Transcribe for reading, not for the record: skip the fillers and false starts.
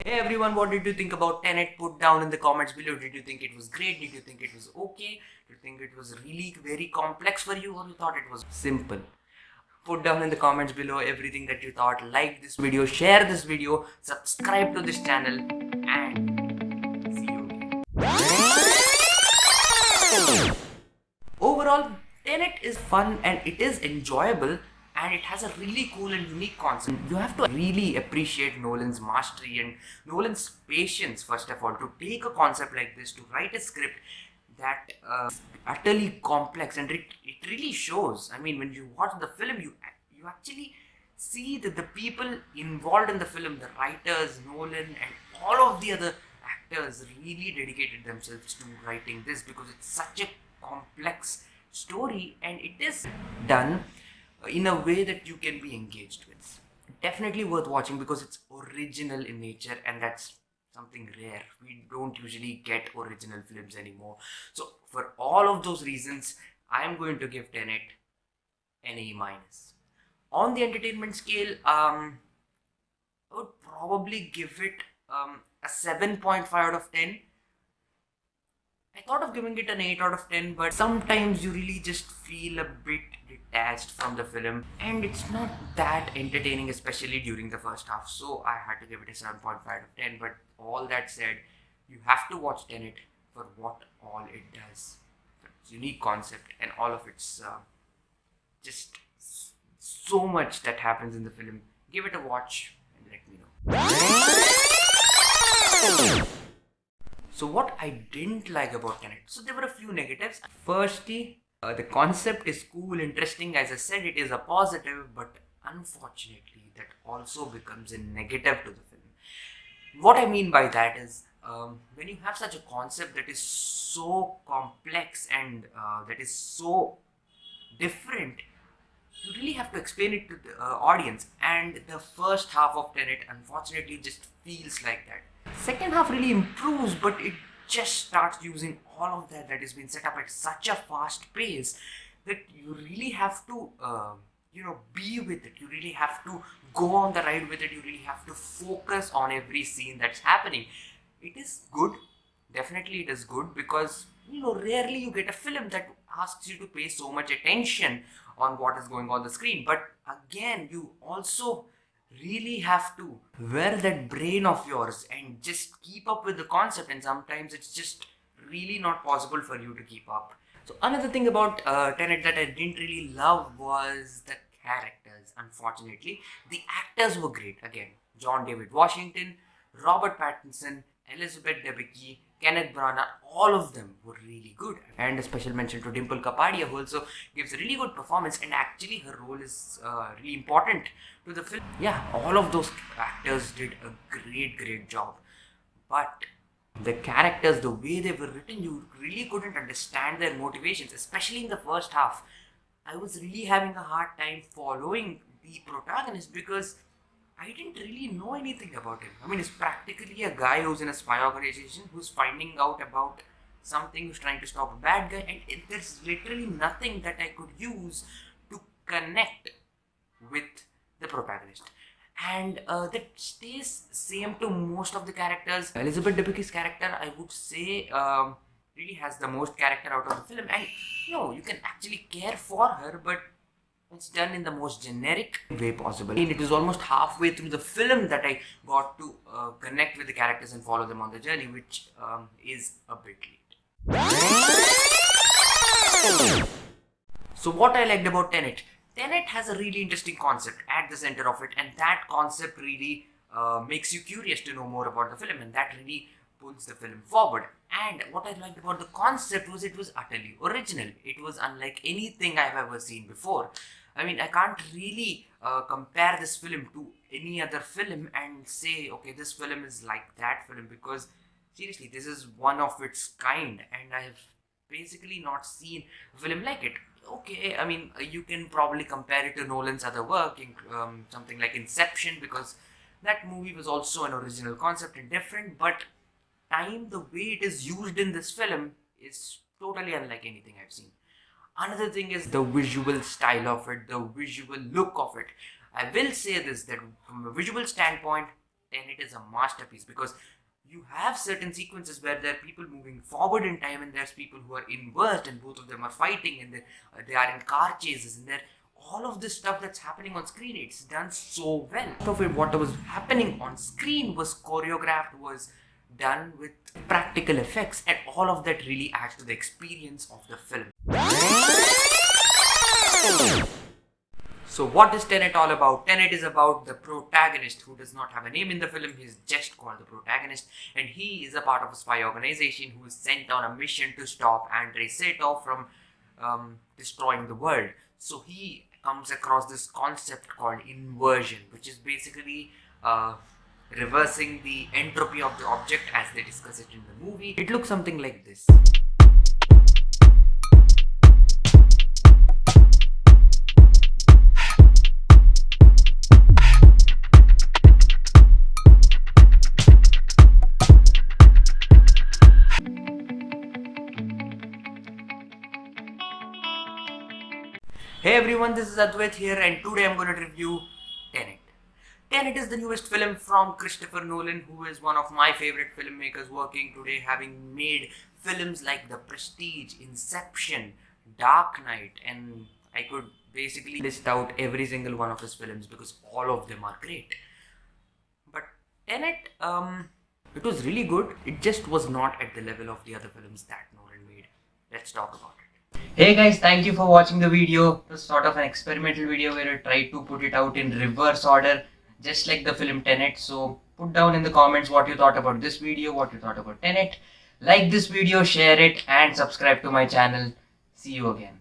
Hey everyone, what did you think about Tenet? Put down in the comments below. Did you think it was great? Did you think it was okay? Did you think it was really very complex for you, or you thought it was simple? Put down in the comments below everything that you thought. Like this video, share this video, subscribe to this channel, and see you again. Overall, Tenet is fun and it is enjoyable, and it has a really cool and unique concept. You have to really appreciate Nolan's mastery and Nolan's patience, first of all, to take a concept like this, to write a script that is utterly complex, and it really shows. I mean, when you watch the film, you actually see that the people involved in the film, the writers, Nolan, and all of the other actors really dedicated themselves to writing this, because it's such a complex story and it is done in a way that you can be engaged with. Definitely worth watching because it's original in nature, and that's something rare. We don't usually get original films anymore. So for all of those reasons, I am going to give Tenet an A minus. On the entertainment scale, I would probably give it a 7.5 out of 10. I thought of giving it an 8 out of 10, but sometimes you really just feel a bit detached from the film, and it's not that entertaining, especially during the first half, so I had to give it a 7.5 out of 10. But all that said, you have to watch Tenet for what all it does, its unique concept, and all of its just so much that happens in the film. Give it a watch and let me know. So what I didn't like about Tenet, so there were a few negatives. Firstly, the concept is cool, interesting. As I said, it is a positive, but unfortunately that also becomes a negative to the film. What I mean by that is, when you have such a concept that is so complex and that is so different, you really have to explain it to the audience, and the first half of Tenet unfortunately just feels like that. Second half really improves, but it just starts using all of that has been set up at such a fast pace that you really have to be with it. You really have to go on the ride with it. You really have to focus on every scene that's happening. It is good, definitely it is good, because rarely you get a film that asks you to pay so much attention on what is going on the screen. But again, you also really have to wear that brain of yours and just keep up with the concept, and sometimes it's just really not possible for you to keep up. So another thing about Tenet that I didn't really love was the characters. Unfortunately, the actors were great. Again, John David Washington, Robert Pattinson, Elisabeth Debecki, Kenneth Branner, all of them were really good. And a special mention to Dimple Kapadia, who also gives a really good performance, and actually her role is really important to the film. Yeah, all of those actors did a great job. But the characters, the way they were written, you really couldn't understand their motivations, especially in the first half. I was really having a hard time following the protagonist because I didn't really know anything about him. I mean, he's practically a guy who's in a spy organization who's finding out about something, who's trying to stop a bad guy, and there's literally nothing that I could use to connect with the protagonist. And that stays same to most of the characters. Elisabeth Debicki's character, I would say, really has the most character out of the film, and you can actually care for her, but it's done in the most generic way possible. And it is almost halfway through the film that I got to connect with the characters and follow them on the journey, which is a bit late. So what I liked about Tenet has a really interesting concept at the center of it, and that concept really makes you curious to know more about the film, and that really pulls the film forward. And what I liked about the concept was it was utterly original. It was unlike anything I've ever seen before. I mean, I can't really compare this film to any other film and say, okay, this film is like that film, because seriously, this is one of its kind, and I've basically not seen a film like it. Okay, I mean, you can probably compare it to Nolan's other work, something like Inception, because that movie was also an original concept and different, but the way it is used in this film is totally unlike anything I've seen. Another thing is the visual style of it, the visual look of it. I will say this, that from a visual standpoint, Tenet is a masterpiece because you have certain sequences where there are people moving forward in time and there's people who are inversed and both of them are fighting and they are in car chases and they're all of this stuff that's happening on screen. It's done so well. Most of it, what was happening on screen was choreographed, was done with practical effects, and all of that really adds to the experience of the film. So what is Tenet all about? Tenet is about the protagonist who does not have a name in the film. He is just called the protagonist, and he is a part of a spy organization who is sent on a mission to stop Andrei Satov from destroying the world. So he comes across this concept called inversion, which is basically reversing the entropy of the object as they discuss it in the movie. It looks something like this. Hey everyone, this is Advaith here, and today I'm going to review Tenet. Tenet is the newest film from Christopher Nolan, who is one of my favorite filmmakers working today, having made films like The Prestige, Inception, Dark Knight, and I could basically list out every single one of his films because all of them are great. But Tenet, it was really good. It just was not at the level of the other films that Nolan made. Let's talk about it. Hey guys, thank you for watching the video. It was sort of an experimental video where I tried to put it out in reverse order, just like the film Tenet. So put down in the comments what you thought about this video, what you thought about Tenet. Like this video, share it, and subscribe to my channel. See you again.